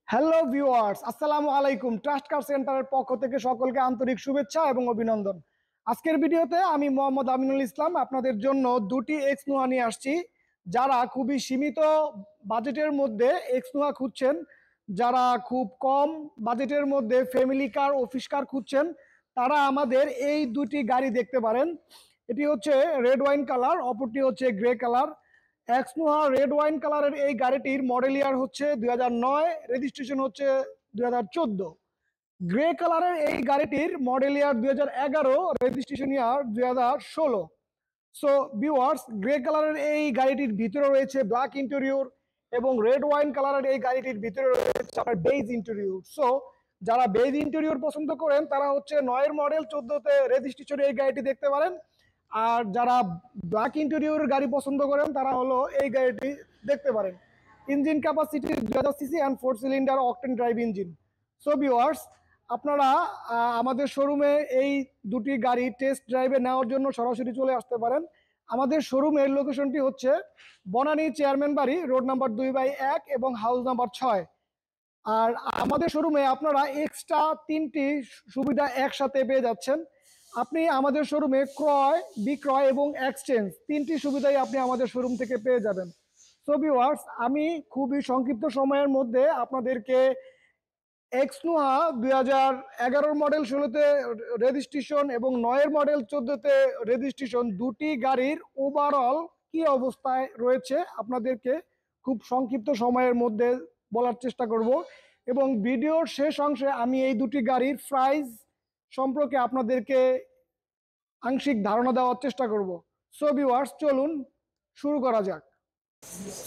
Hello viewers, আসসালামু আলাইকুম। Trust কার সেন্টারের পক্ষ থেকে সকলকে আন্তরিক শুভেচ্ছা এবং অভিনন্দন। আজকের ভিডিওতে আমি মোহাম্মদ আমিনুল ইসলাম আপনাদের জন্য দুটি এক্স নোয়া নিয়ে আসছি। যারা খুবই সীমিত বাজেটের মধ্যে এক্স নোয়া খুঁজছেন, যারা খুব কম বাজেটের মধ্যে ফ্যামিলি কার, অফিস কার খুঁজছেন, তারা আমাদের এই দুটি গাড়ি দেখতে পারেন। এটি হচ্ছে রেড ওয়াইন কালার, অপরটি হচ্ছে গ্রে কালার। এক্সনোহা রেড ওয়াইন কালারের এই গাড়িটির মডেল ইয়ার হচ্ছে 2009, রেজিস্ট্রেশন হচ্ছে 2014। গ্রে কালারের এই গাড়িটির মডেল ইয়ার 2011, রেজিস্ট্রেশন ইয়ার 2016। সো ভিউয়ার্স, গ্রে কালারের এই গাড়িটির ভিতরে রয়েছে ব্ল্যাক ইন্টেরিয়র এবং রেড ওয়াইন কালারের এই গাড়িটির ভিতরে রয়েছে আপনার বেজ ইন্টেরিয়র। সো যারা বেজ ইন্টেরিয়র পছন্দ করেন তারা হচ্ছে 9 মডেল 14তে রেজিস্ট্রেশন এই গাড়িটি দেখতে পারেন। আর যারা ব্ল্যাক ইন্টেরিয়র গাড়ি পছন্দ করেন তারা হলো এই গাড়িটি দেখতে পারেন। Engine capacity 2000 CC and 4 cylinder octane drive engine. So viewers, আপনারা আমাদের শোরুমে এই দুটি গাড়ি টেস্ট ড্রাইভে নেওয়ার জন্য সরাসরি চলে আসতে পারেন। আমাদের শোরুমের লোকেশনটি হচ্ছে বনানী চেয়ারম্যান বাড়ি, রোড নাম্বার 2/1 এবং হাউস নাম্বার 6। আর আমাদের শোরুমে আপনারা এক্সট্রা 3টি সুবিধা একসাথে পেয়ে যাচ্ছেন। আপনি আমাদের শোরুমে ক্রয়, বিক্রয় এবং এক্সচেঞ্জ 3টি সুবিধাই আপনি আমাদের শোরুম থেকে পেয়ে যাবেন। সো ভিউয়ার্স, আমি খুবই সংক্ষিপ্ত সময়ের মধ্যে আপনাদেরকে এক্সনোহা 2011 মডেল 16তে রেজিস্ট্রেশন এবং 9 মডেল 14তে রেজিস্ট্রেশন দুটি গাড়ির ওভারঅল কি অবস্থায় রয়েছে আপনাদেরকে খুব সংক্ষিপ্ত সময়ের মধ্যে বলার চেষ্টা করব। এবং ভিডিওর শেষ অংশে আমি এই দুটি গাড়ির প্রাইস সম্পর্কে আপনাদেরকে আংশিক ধারণা দেওয়ার চেষ্টা করব। সো ভিউয়ার্স, চলুন শুরু করা যাক।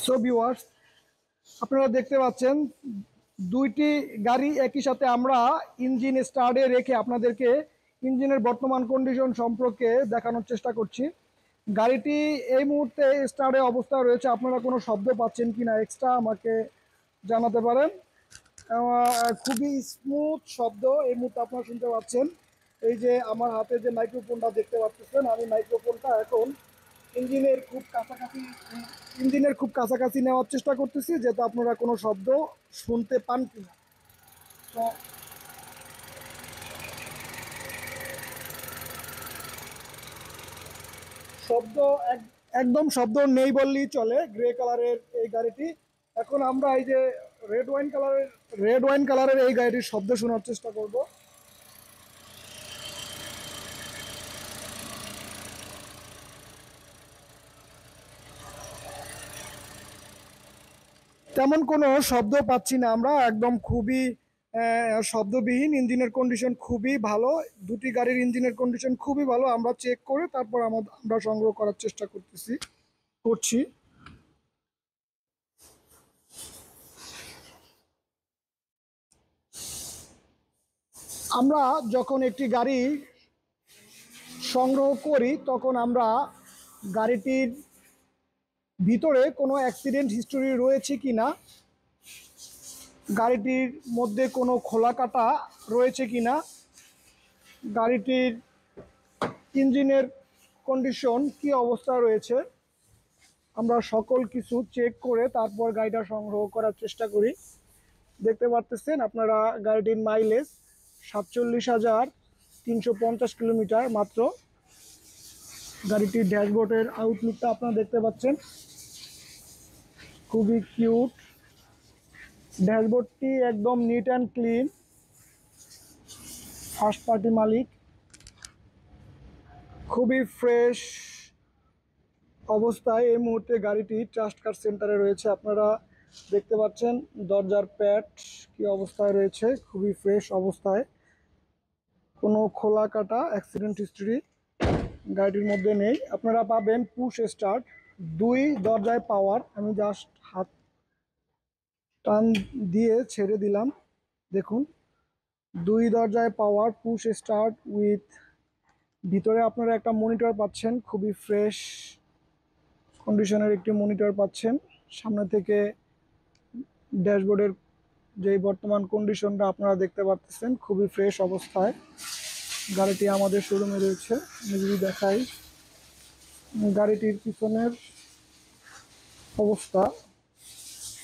সো ভিউয়ার্স, আপনারা দেখতে পাচ্ছেন দুইটি গাড়ি একই সাথে আমরা ইঞ্জিন স্টার্টে রেখে আপনাদেরকে ইঞ্জিনের বর্তমান কন্ডিশন সম্পর্কে দেখানোর চেষ্টা করছি। গাড়িটি এই মুহূর্তে স্টার্টে অবস্থায় রয়েছে। আপনারা কোনো শব্দ পাচ্ছেন কিনা এক্সট্রা আমাকে জানাতে পারেন। খুবই স্মুথ শব্দ এই মুহূর্তে আপনারা শুনতে পাচ্ছেন। এই যে আমার হাতে যে মাইক্রোফোনটা দেখতে পাচ্ছেন, আমি মাইক্রোফোনটা এখন ইঞ্জিনের খুব কাছাকাছি নেওয়ার চেষ্টা করতেছি, যাতে আপনারা কোনো শব্দ শুনতে পান কিনা। তো শব্দ একদম শব্দ নেই বললেই চলে গ্রে কালারের এই গাড়িটি। এখন আমরা এই যে রেড ওয়াইন কালারের এই গাড়িটির শব্দ শোনার চেষ্টা করব। তেমন কোনো শব্দ পাচ্ছি না আমরা, একদম খুবই শব্দবিহীন। ইঞ্জিনের কন্ডিশন খুবই ভালো, দুটি গাড়ির ইঞ্জিনের কন্ডিশন খুবই ভালো। আমরা চেক করে তারপর আমরা সংগ্রহ করার চেষ্টা করছি। আমরা যখন একটি গাড়ি সংগ্রহ করি তখন আমরা গাড়িটির ভিতরে কোনো অ্যাক্সিডেন্ট হিস্টোরি রয়েছে কিনা, গাড়িটির মধ্যে কোনো খোলা কাটা রয়েছে কিনা, গাড়িটির ইঞ্জিনের কন্ডিশন কি অবস্থা রয়েছে, আমরা সকল কিছু চেক করে তারপর গাড়িটা সংগ্রহ করার চেষ্টা করি। দেখতে পারতেছেন আপনারা গাড়িটির মাইলেজ 47,350 কিলোমিটার মাত্র। গাড়িটির ড্যাশবোর্ডের আউটলুকটা আপনারা দেখতে পাচ্ছেন, খুবই কিউট। ড্যাশবোর্ডটি একদম neat and clean, first party মালিক, খুবই ফ্রেশ অবস্থায় এই মুহূর্তে গাড়িটি ট্রাস্ট কার সেন্টারে রয়েছে। আপনারা দেখতে পাচ্ছেন দরজার প্যাড কি অবস্থায় রয়েছে, খুবই ফ্রেশ অবস্থায়, কোনো খোলা কাটা অ্যাক্সিডেন্ট হিস্ট্রি গাড়িটির মধ্যে নেই। আপনারা পাবেন পুশ স্টার্ট, 2 দরজায় পাওয়ার। আমি জাস্ট হাত টান দিয়ে ছেড়ে দিলাম, দেখুন 2 দরজায় পাওয়ার পুশ স্টার্ট উইথ ভিতরে আপনারা একটা মনিটর পাচ্ছেন, খুবই ফ্রেশ কন্ডিশনের একটি মনিটর পাচ্ছেন। সামনে থেকে ড্যাশবোর্ডের যেই বর্তমান কন্ডিশনটা আপনারা দেখতে পাচ্ছেন, খুবই ফ্রেশ অবস্থায় গাড়িটি আমাদের শোরুমে রয়েছে। আমি যদি দেখাই গাড়িটির পিছনের অবস্থা,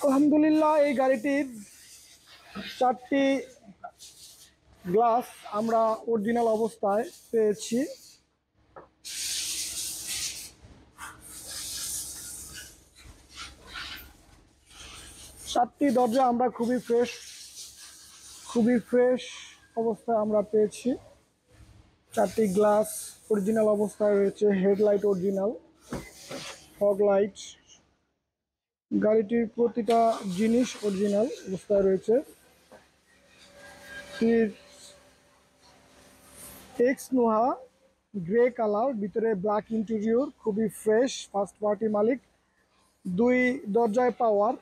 আলহামদুলিল্লাহ এই গাড়িটির 4টি গ্লাস আমরা অরিজিনাল অবস্থায় পেয়েছি। চারটি দরজা আমরা খুবই ফ্রেশ অবস্থায় আমরা পেয়েছি। 4টি গ্লাস অরিজিনাল অবস্থায় রয়েছে, হেডলাইট অরিজিনাল, ফগ লাইট, গাড়িটির প্রতিটা জিনিস অরিজিনাল অবস্থায় রয়েছে। এক্স নোহা গ্রে কালার, ভিতরে ব্ল্যাক ইন্টেরিয়র, খুবই ফ্রেশ, ফার্স্ট পার্টি মালিক, 2 দরজায় পাওয়ার।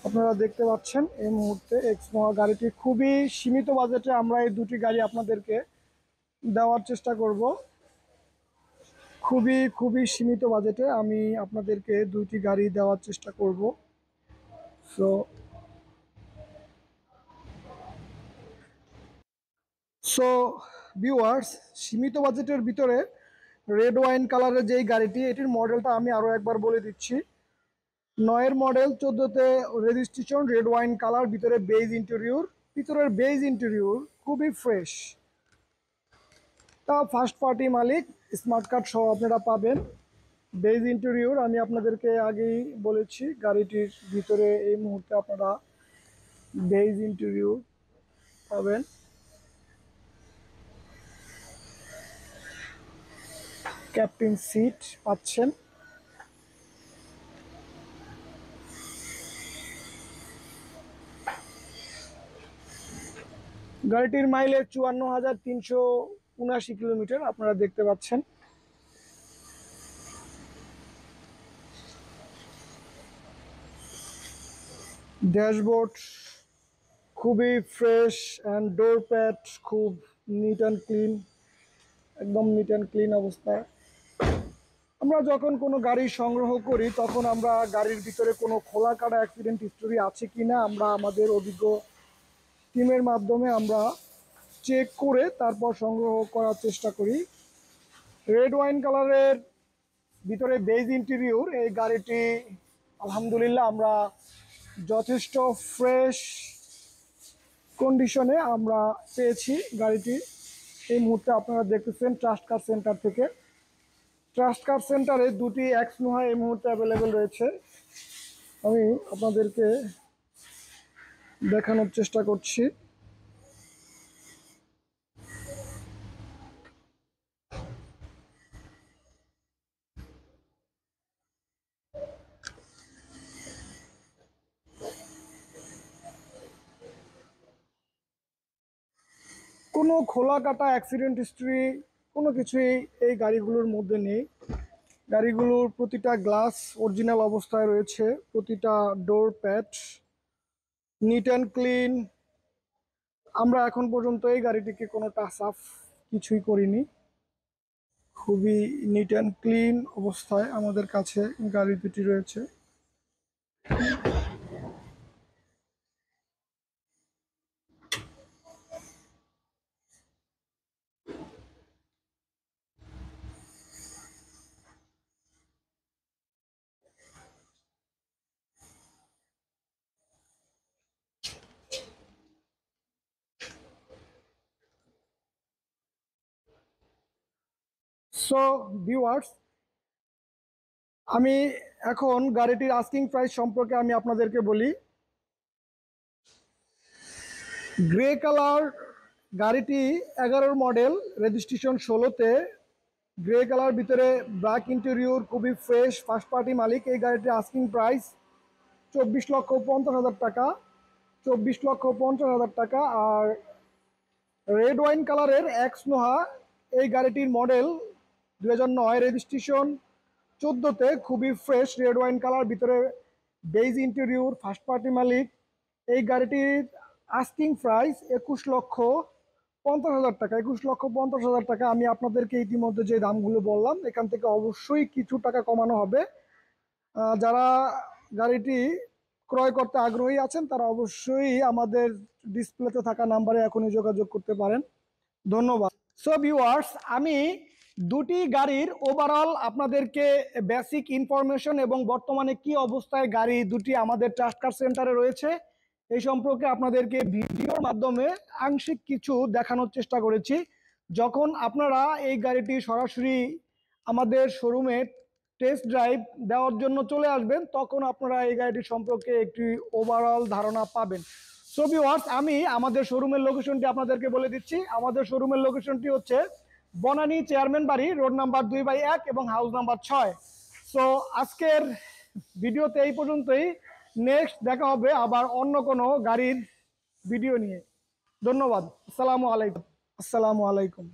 আপনারা দেখতে পাচ্ছেন এই মুহূর্তে এক্স নোহা গাড়িটি খুবই সীমিত বাজেটে আমরা এই দুটি গাড়ি আপনাদেরকে দেওয়ার চেষ্টা করব। খুবই সীমিত বাজেটে আমি আপনাদেরকে 2টি গাড়ি দেওয়ার চেষ্টা করব। সো ভিউয়ার্স, সীমিত বাজেটের ভিতরে রেড ওয়াইন কালারের যেই গাড়িটি, এটির মডেলটা আমি আরও একবার বলে দিচ্ছি। 9-এর মডেল, 14তে রেজিস্ট্রেশন, রেড ওয়াইন কালার, ভিতরে বেজ ইন্টেরিয়র, ভিতরের বেজ ইন্টেরিয়র খুবই ফ্রেশ। তা ফার্স্ট পার্টি মালিক, স্মার্ট কার্ড সহ আপনারা পাবেন। বেজ ইন্টেরিয়র আমি আপনাদেরকে আগেই বলেছি, গাড়িটির ভিতরে এই মুহূর্তে আপনারা বেজ ইন্টেরিয়র পাবেন। ক্যাপ্টেন সিট পাচ্ছেন। গাড়িটির মাইলেজ 54,379 কিলোমিটার আপনারা দেখতে পাচ্ছেন। ড্যাশবোর্ড খুবই ফ্রেশ অ্যান্ড ডোর প্যাড খুব নিট অ্যান্ড ক্লিন, একদম নিট অ্যান্ড ক্লিন অবস্থায়। আমরা যখন কোনো গাড়ি সংগ্রহ করি তখন আমরা গাড়ির ভিতরে কোনো খোলা কাটা অ্যাক্সিডেন্ট হিস্টোরি আছে কিনা আমরা আমাদের অভিজ্ঞ টিমের মাধ্যমে আমরা চেক করে তারপর সংগ্রহ করার চেষ্টা করি। রেড ওয়াইন কালারের ভিতরে বেজ ইন্টেরিয়র এই গাড়িটি আলহামদুলিল্লাহ আমরা যথেষ্ট ফ্রেশ কন্ডিশনে আমরা পেয়েছি গাড়িটি। এই মুহূর্তে আপনারা দেখতেছেন ট্রাস্ট কার সেন্টার থেকে। ট্রাস্ট কার সেন্টারে 2টি এক্স নোহা এই মুহূর্তে অ্যাভেলেবেল রয়েছে, আমি আপনাদেরকে দেখানোর চেষ্টা করছি। কোনো খোলা কাটা অ্যাক্সিডেন্ট হিস্ট্রি কোনো কিছুই এই গাড়িগুলোর মধ্যে নেই। গাড়িগুলোর প্রতিটা গ্লাস অরিজিনাল অবস্থায় রয়েছে, প্রতিটা ডোর প্যাড নিট অ্যান্ড ক্লিন। আমরা এখন পর্যন্ত এই গাড়িটিকে কোনো টাচ আপ কিছুই করিনি, খুবই নিট অ্যান্ড ক্লিন অবস্থায় আমাদের কাছে গাড়ি দুটি রয়েছে। সো ভিউয়ার্স, আমি এখন গাড়িটির আস্কিং প্রাইস সম্পর্কে আমি আপনাদেরকে বলি। গ্রে কালার গাড়িটি 11-র মডেল, রেজিস্ট্রেশন 16তে, গ্রে কালার, ভিতরে ব্ল্যাক ইন্টেরিয়র, খুবই ফ্রেশ, ফার্স্ট পার্টি মালিক। এই গাড়িটির আস্কিং প্রাইস 24,50,000 টাকা, 24,50,000 টাকা। আর রেড ওয়াইন কালারের এক্স নোহা এই গাড়িটির মডেল 2009, রেজিস্ট্রেশন 14তে, খুবই ফ্রেশ রেড ওয়াইন কালার, ভিতরে বেজ ইন্টেরিয়র, ফার্স্ট পার্টি মালিক। এই গাড়িটির আস্কিং প্রাইস 21,50,000 টাকা, 21,50,000 টাকা। আমি আপনাদেরকে ইতিমধ্যে যে দামগুলো বললাম এখান থেকে অবশ্যই কিছু টাকা কমানো হবে। যারা গাড়িটি ক্রয় করতে আগ্রহী আছেন তারা অবশ্যই আমাদের ডিসপ্লেতে থাকা নাম্বারে এখনই যোগাযোগ করতে পারেন। ধন্যবাদ। সো ভিউয়ার্স, আমি 2টি গাড়ির ওভারঅল আপনাদেরকে বেসিক ইনফরমেশন এবং বর্তমানে কি অবস্থায় গাড়ি দুটি আমাদের ট্রাস্ট কার সেন্টারে রয়েছে এই সম্পর্কে আপনাদেরকে ভিডিওর মাধ্যমে আংশিক কিছু দেখানোর চেষ্টা করেছি। যখন আপনারা এই গাড়িটি সরাসরি আমাদের শোরুমে টেস্ট ড্রাইভ দেওয়ার জন্য চলে আসবেন, তখন আপনারা এই গাড়িটি সম্পর্কে একটি ওভারঅল ধারণা পাবেন। সো ভিউয়ার্স, আমি আমাদের শোরুমের লোকেশনটি আপনাদেরকে বলে দিচ্ছি। আমাদের শোরুমের লোকেশনটি হচ্ছে বনানী চেয়ারম্যান বাড়ি, রোড নাম্বার 2/1 এবং হাউস নাম্বার 6। সো আজকের ভিডিওতে এই পর্যন্তই। নেক্সট দেখা হবে আবার অন্য কোনো গাড়ির ভিডিও নিয়ে। ধন্যবাদ। আসসালামু আলাইকুম।